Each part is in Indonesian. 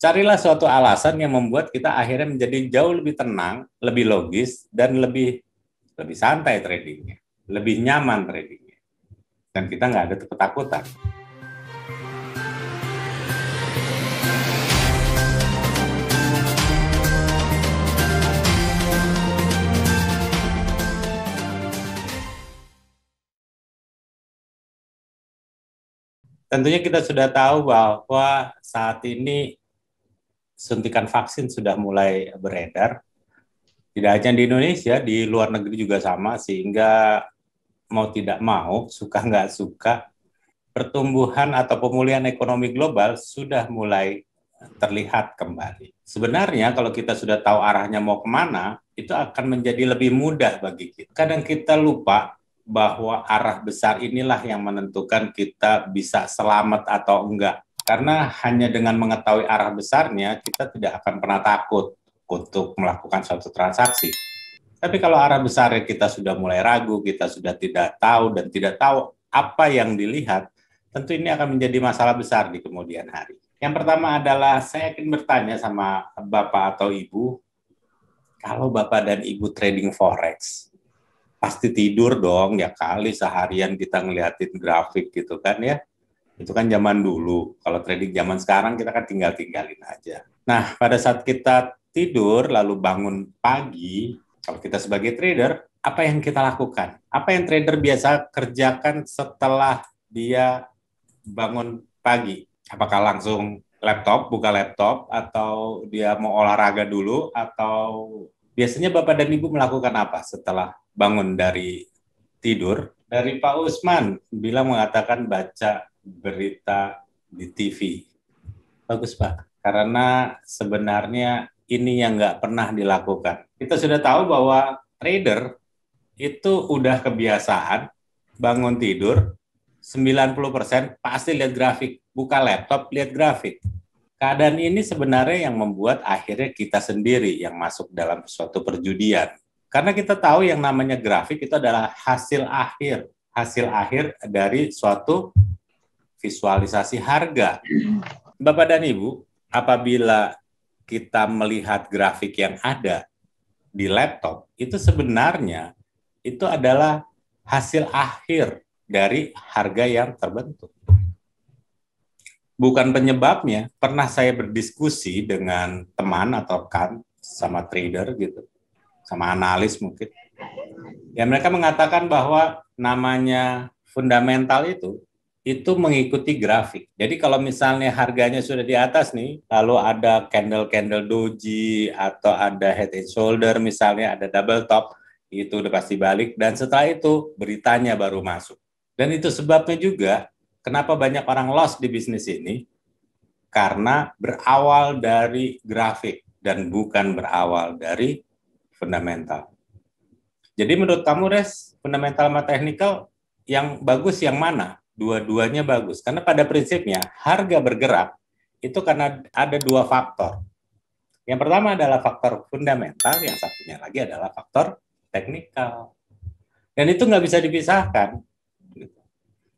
Carilah suatu alasan yang membuat kita akhirnya menjadi jauh lebih tenang, lebih logis, dan lebih santai tradingnya, lebih nyaman tradingnya. Dan kita nggak ada ketakutan. Tentunya kita sudah tahu bahwa saat ini suntikan vaksin sudah mulai beredar. Tidak hanya di Indonesia, di luar negeri juga sama, sehingga mau tidak mau, suka nggak suka, pertumbuhan atau pemulihan ekonomi global sudah mulai terlihat kembali. Sebenarnya kalau kita sudah tahu arahnya mau kemana, itu akan menjadi lebih mudah bagi kita. Kadang kita lupa bahwa arah besar inilah yang menentukan kita bisa selamat atau enggak. Karena hanya dengan mengetahui arah besarnya, kita tidak akan pernah takut untuk melakukan suatu transaksi. Tapi kalau arah besarnya kita sudah mulai ragu, kita sudah tidak tahu dan tidak tahu apa yang dilihat, tentu ini akan menjadi masalah besar di kemudian hari. Yang pertama adalah saya ingin bertanya sama Bapak atau Ibu, kalau Bapak dan Ibu trading forex, pasti tidur dong ya kali seharian kita ngeliatin grafik gitu kan ya. Itu kan zaman dulu. Kalau trading zaman sekarang kita kan tinggalin aja. Nah, pada saat kita tidur lalu bangun pagi, kalau kita sebagai trader, apa yang kita lakukan? Apa yang trader biasa kerjakan setelah dia bangun pagi? Apakah langsung buka laptop, atau dia mau olahraga dulu, atau biasanya Bapak dan Ibu melakukan apa setelah bangun dari tidur? Dari Pak Usman mengatakan baca berita di TV. Bagus Pak, karena sebenarnya ini yang nggak pernah dilakukan. Kita sudah tahu bahwa trader itu udah kebiasaan bangun tidur 90% pasti lihat grafik, buka laptop lihat grafik. Keadaan ini sebenarnya yang membuat akhirnya kita sendiri yang masuk dalam suatu perjudian. Karena kita tahu yang namanya grafik itu adalah hasil akhir dari suatu visualisasi harga. Bapak dan Ibu, apabila kita melihat grafik yang ada di laptop, itu sebenarnya itu adalah hasil akhir dari harga yang terbentuk. Bukan penyebabnya. Pernah saya berdiskusi dengan teman atau rekan sama trader gitu, sama analis mungkin. Ya mereka mengatakan bahwa namanya fundamental itu mengikuti grafik. Jadi kalau misalnya harganya sudah di atas nih, lalu ada candle doji atau ada head and shoulder misalnya, ada double top, itu udah pasti balik, dan setelah itu beritanya baru masuk. Dan itu sebabnya juga kenapa banyak orang loss di bisnis ini, karena berawal dari grafik dan bukan berawal dari fundamental. Jadi menurut kamu, Res, fundamental sama technical yang bagus yang mana? Dua-duanya bagus. Karena pada prinsipnya harga bergerak itu karena ada dua faktor. Yang pertama adalah faktor fundamental, yang satunya lagi adalah faktor teknikal. Dan itu nggak bisa dipisahkan.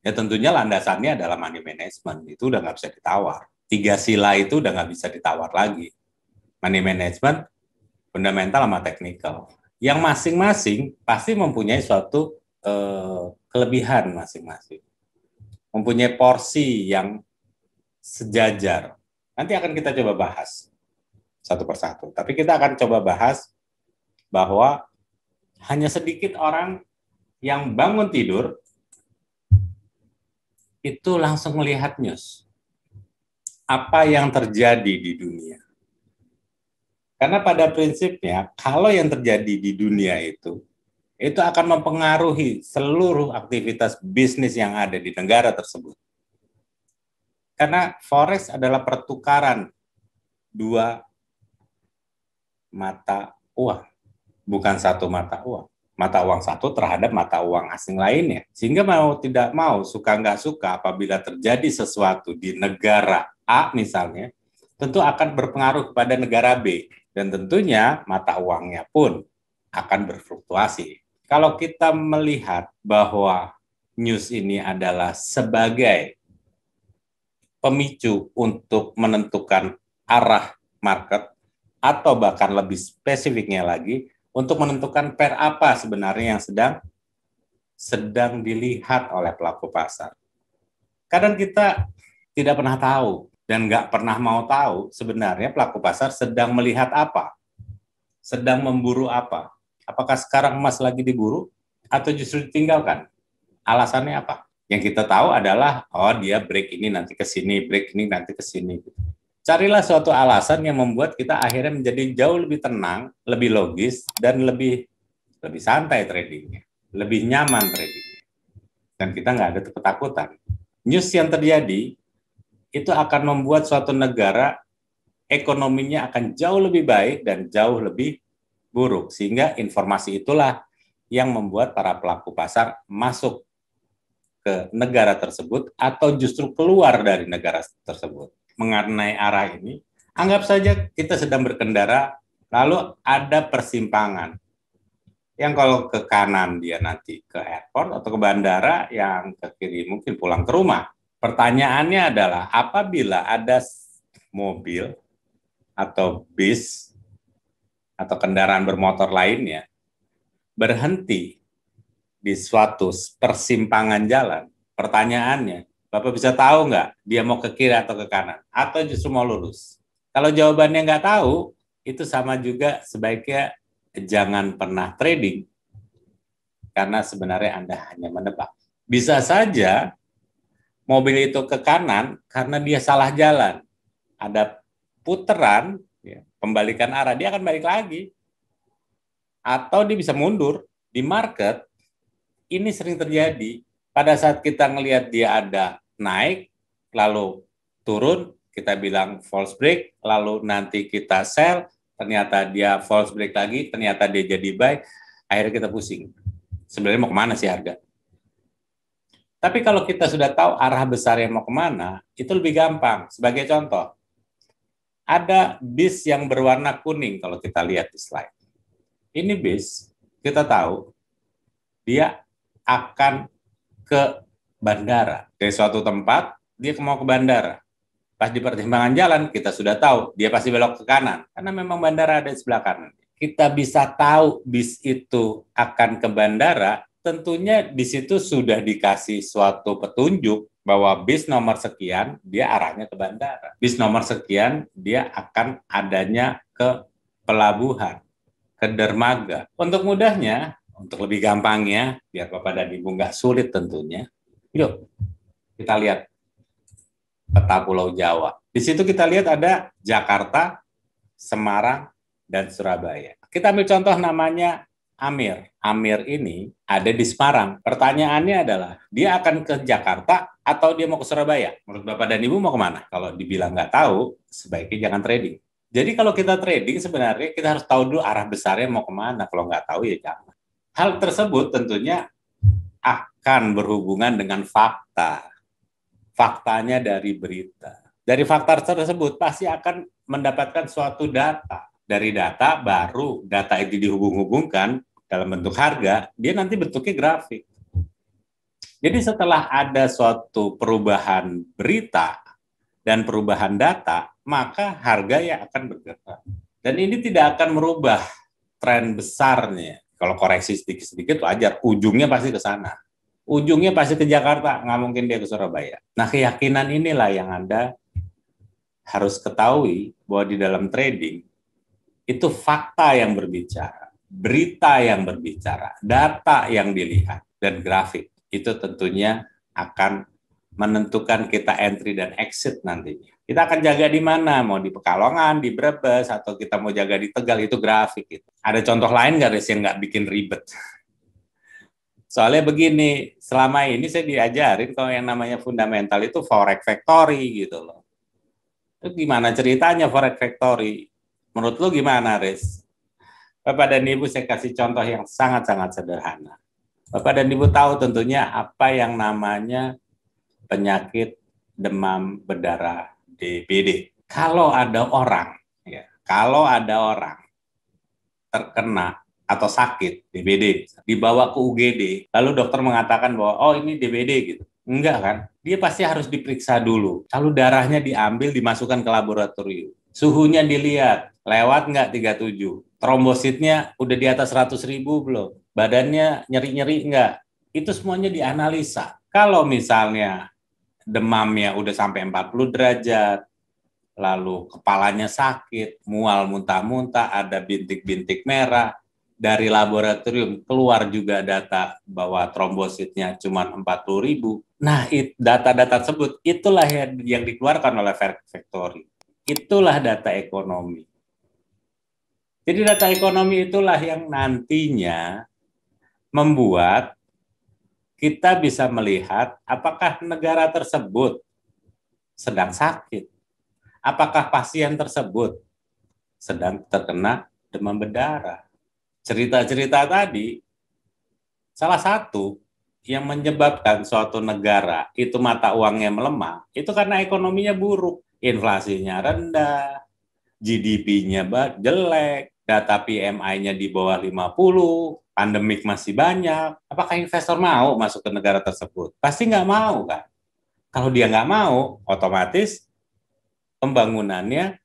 Ya tentunya landasannya adalah money management. Itu udah nggak bisa ditawar. 3 sila itu udah nggak bisa ditawar lagi. Money management, fundamental sama teknikal. Yang masing-masing pasti mempunyai suatu kelebihan masing-masing. Mempunyai porsi yang sejajar. Nanti akan kita coba bahas satu persatu. Tapi kita akan coba bahas bahwa hanya sedikit orang yang bangun tidur itu langsung melihat news. Apa yang terjadi di dunia. Karena pada prinsipnya, kalau yang terjadi di dunia itu akan mempengaruhi seluruh aktivitas bisnis yang ada di negara tersebut. Karena forex adalah pertukaran dua mata uang, bukan satu mata uang. Mata uang satu terhadap mata uang asing lainnya. Sehingga mau tidak mau, suka nggak suka, apabila terjadi sesuatu di negara A misalnya, tentu akan berpengaruh kepada negara B. Dan tentunya mata uangnya pun akan berfluktuasi. Kalau kita melihat bahwa news ini adalah sebagai pemicu untuk menentukan arah market, atau bahkan lebih spesifiknya lagi, untuk menentukan pair apa sebenarnya yang sedang dilihat oleh pelaku pasar. Kadang kita tidak pernah tahu dan nggak pernah mau tahu sebenarnya pelaku pasar sedang melihat apa, sedang memburu apa. Apakah sekarang emas lagi diburu atau justru ditinggalkan? Alasannya apa? Yang kita tahu adalah, oh dia break ini nanti ke sini, break ini nanti ke sini. Carilah suatu alasan yang membuat kita akhirnya menjadi jauh lebih tenang, lebih logis, dan lebih santai tradingnya, lebih nyaman tradingnya. Dan kita nggak ada ketakutan. News yang terjadi itu akan membuat suatu negara ekonominya akan jauh lebih baik dan jauh lebih buruk. Sehingga informasi itulah yang membuat para pelaku pasar masuk ke negara tersebut atau justru keluar dari negara tersebut. Mengenai arah ini, anggap saja kita sedang berkendara, lalu ada persimpangan. Yang kalau ke kanan dia nanti ke airport atau ke bandara, yang ke kiri mungkin pulang ke rumah. Pertanyaannya adalah, apabila ada mobil atau bis atau kendaraan bermotor lainnya berhenti di suatu persimpangan jalan, pertanyaannya, Bapak bisa tahu nggak dia mau ke kiri atau ke kanan, atau justru mau lurus? Kalau jawabannya nggak tahu, itu sama juga sebaiknya jangan pernah trading, karena sebenarnya Anda hanya menebak. Bisa saja mobil itu ke kanan karena dia salah jalan. Ada puteran, ya, pembalikan arah, dia akan balik lagi. Atau dia bisa mundur. Di market, ini sering terjadi. Pada saat kita ngelihat dia ada naik, lalu turun, kita bilang false break, lalu nanti kita sell, ternyata dia false break lagi, ternyata dia jadi buy, akhirnya kita pusing. Sebenarnya mau kemana sih harga? Tapi kalau kita sudah tahu arah besar yang mau kemana, itu lebih gampang. Sebagai contoh, ada bis yang berwarna kuning kalau kita lihat di slide. Ini bis, kita tahu, dia akan ke bandara. Dari suatu tempat, dia mau ke bandara. Pas di pertimbangan jalan, kita sudah tahu, dia pasti belok ke kanan. Karena memang bandara ada di sebelah kanan. Kita bisa tahu bis itu akan ke bandara, tentunya di situ sudah dikasih suatu petunjuk bahwa bis nomor sekian, dia arahnya ke bandara. Bis nomor sekian, dia akan adanya ke pelabuhan, ke dermaga. Untuk mudahnya, untuk lebih gampangnya, biar Bapak dan Ibu nggak sulit tentunya, yuk kita lihat peta Pulau Jawa. Di situ kita lihat ada Jakarta, Semarang, dan Surabaya. Kita ambil contoh namanya Amir. Amir ini ada di Semarang. Pertanyaannya adalah, dia akan ke Jakarta atau dia mau ke Surabaya? Menurut Bapak dan Ibu mau kemana? Kalau dibilang nggak tahu, sebaiknya jangan trading. Jadi kalau kita trading sebenarnya kita harus tahu dulu arah besarnya mau kemana. Kalau nggak tahu ya jangan. Hal tersebut tentunya akan berhubungan dengan fakta. Faktanya dari berita. Dari fakta tersebut pasti akan mendapatkan suatu data. Dari data baru, data itu dihubung-hubungkan dalam bentuk harga, dia nanti bentuknya grafik. Jadi setelah ada suatu perubahan berita dan perubahan data, maka harga yang akan bergerak. Dan ini tidak akan merubah tren besarnya. Kalau koreksi sedikit-sedikit wajar, ujungnya pasti ke sana. Ujungnya pasti ke Jakarta, nggak mungkin dia ke Surabaya. Nah, keyakinan inilah yang Anda harus ketahui bahwa di dalam trading, itu fakta yang berbicara, berita yang berbicara, data yang dilihat, dan grafik. Itu tentunya akan menentukan kita entry dan exit nantinya. Kita akan jaga di mana, mau di Pekalongan, di Brebes, atau kita mau jaga di Tegal, itu grafik. Gitu. Ada contoh lain nggak, Riz, yang nggak bikin ribet? Soalnya begini, selama ini saya diajarin kalau yang namanya fundamental itu Forex Factory gitu loh. Itu gimana ceritanya Forex Factory? Menurut lu gimana, Riz? Bapak dan Ibu, saya kasih contoh yang sangat-sangat sederhana. Bapak dan Ibu tahu tentunya apa yang namanya penyakit demam berdarah DBD. Kalau ada orang terkena atau sakit DBD, dibawa ke UGD, lalu dokter mengatakan bahwa oh ini DBD gitu. Enggak kan? Dia pasti harus diperiksa dulu. Lalu darahnya diambil, dimasukkan ke laboratorium. Suhunya dilihat, lewat nggak 37? Trombositnya udah di atas 100.000 belum? Badannya nyeri-nyeri nggak? Itu semuanya dianalisa. Kalau misalnya demamnya udah sampai 40 derajat, lalu kepalanya sakit, mual muntah-muntah, ada bintik-bintik merah, dari laboratorium keluar juga data bahwa trombositnya cuma 40.000. Nah, data-data tersebut itulah yang dikeluarkan oleh Factory. Itulah data ekonomi. Jadi data ekonomi itulah yang nantinya membuat kita bisa melihat apakah negara tersebut sedang sakit, apakah pasien tersebut sedang terkena demam berdarah. Cerita-cerita tadi, salah satu yang menyebabkan suatu negara itu mata uangnya melemah, itu karena ekonominya buruk, inflasinya rendah, GDP-nya jelek, data PMI-nya di bawah 50, pandemik masih banyak. Apakah investor mau masuk ke negara tersebut? Pasti nggak mau kan? Kalau dia nggak mau, otomatis pembangunannya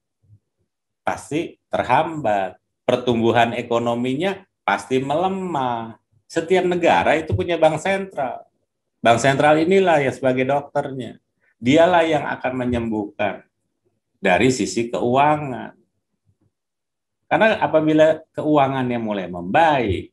pasti terhambat. Pertumbuhan ekonominya pasti melemah. Setiap negara itu punya bank sentral. Bank sentral inilah yang sebagai dokternya. Dialah yang akan menyembuhkan dari sisi keuangan. Karena apabila keuangannya mulai membaik,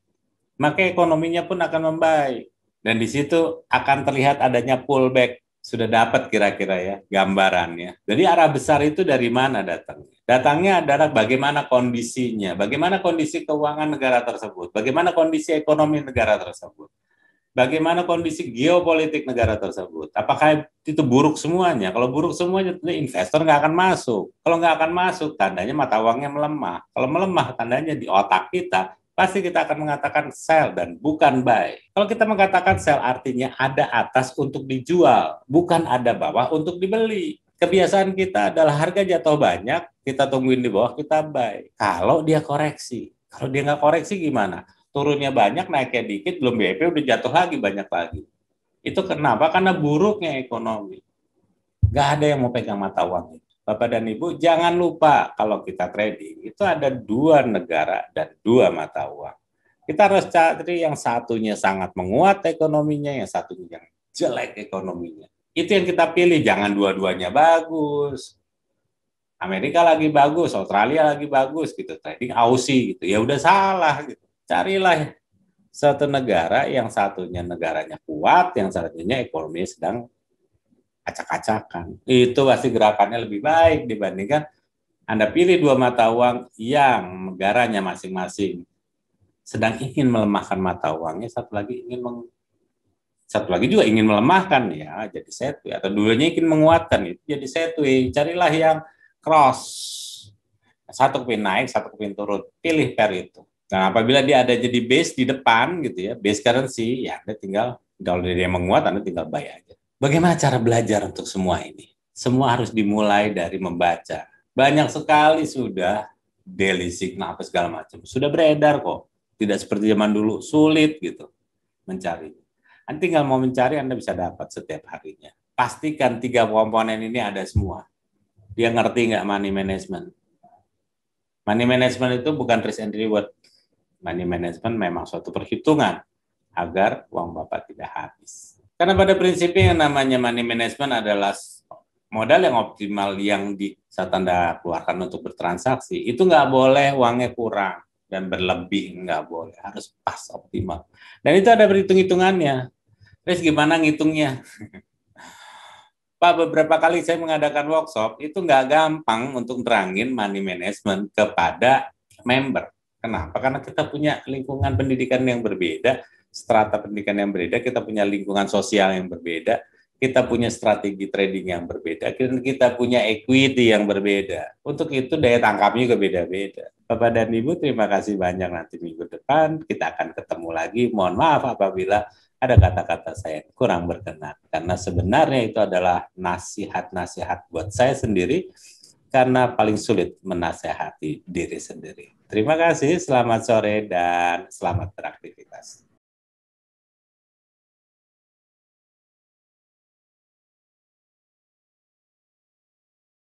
maka ekonominya pun akan membaik. Dan di situ akan terlihat adanya pullback. Sudah dapat kira-kira ya gambarannya. Jadi arah besar itu dari mana datangnya? Datangnya adalah bagaimana kondisinya, bagaimana kondisi keuangan negara tersebut, bagaimana kondisi ekonomi negara tersebut, bagaimana kondisi geopolitik negara tersebut. Apakah itu buruk semuanya? Kalau buruk semuanya, investor nggak akan masuk. Kalau nggak akan masuk, tandanya mata uangnya melemah. Kalau melemah, tandanya di otak kita, pasti kita akan mengatakan sell dan bukan buy. Kalau kita mengatakan sell, artinya ada atas untuk dijual, bukan ada bawah untuk dibeli. Kebiasaan kita adalah harga jatuh banyak, kita tungguin di bawah, kita buy. Kalau dia koreksi. Kalau dia nggak koreksi gimana? Turunnya banyak, naiknya dikit, belum BEP udah jatuh lagi banyak lagi. Itu kenapa? Karena buruknya ekonomi. Nggak ada yang mau pegang mata uang itu. Bapak dan Ibu, jangan lupa kalau kita trading, itu ada dua negara dan dua mata uang. Kita harus cari yang satunya sangat menguat ekonominya, yang satunya yang jelek ekonominya. Itu yang kita pilih, jangan dua-duanya bagus. Amerika lagi bagus, Australia lagi bagus gitu, trading Aussie gitu. Ya udah salah gitu. Carilah satu negara yang satunya negaranya kuat, yang satunya ekonominya sedang acak-acakan. Itu pasti gerakannya lebih baik dibandingkan Anda pilih dua mata uang yang negaranya masing-masing sedang ingin melemahkan mata uangnya, satu lagi juga ingin melemahkan ya, jadi setway, atau duanya ingin menguatkan itu jadi setway. Carilah yang cross, satu kepin naik, satu kepin turun, pilih pair itu. Nah, apabila dia ada jadi base di depan gitu ya, base currency, ya Anda tinggal, kalau dia menguat, Anda tinggal buy aja. Bagaimana cara belajar untuk semua ini? Semua harus dimulai dari membaca. Banyak sekali sudah daily signal apa segala macam. Sudah beredar kok. Tidak seperti zaman dulu, sulit gitu mencari. Anda tinggal mau mencari, Anda bisa dapat setiap harinya. Pastikan tiga komponen ini ada semua. Dia ngerti nggak money management? Money management itu bukan risk and reward. Money management memang suatu perhitungan agar uang Bapak tidak habis. Karena pada prinsipnya yang namanya money management adalah modal yang optimal yang saat Anda keluarkan untuk bertransaksi, itu nggak boleh uangnya kurang dan berlebih, nggak boleh, harus pas optimal. Dan itu ada perhitung-hitungannya. Terus gimana ngitungnya? Pak, beberapa kali saya mengadakan workshop, itu nggak gampang untuk terangin money management kepada member. Kenapa? Karena kita punya lingkungan pendidikan yang berbeda, strata pendidikan yang berbeda, kita punya lingkungan sosial yang berbeda, kita punya strategi trading yang berbeda, kita punya equity yang berbeda. Untuk itu daya tangkapnya juga beda-beda. Bapak dan Ibu, terima kasih banyak. Nanti minggu depan kita akan ketemu lagi. Mohon maaf apabila ada kata-kata saya kurang berkenan. Karena sebenarnya itu adalah nasihat-nasihat buat saya sendiri, karena paling sulit menasehati diri sendiri. Terima kasih, selamat sore, dan selamat beraktivitas.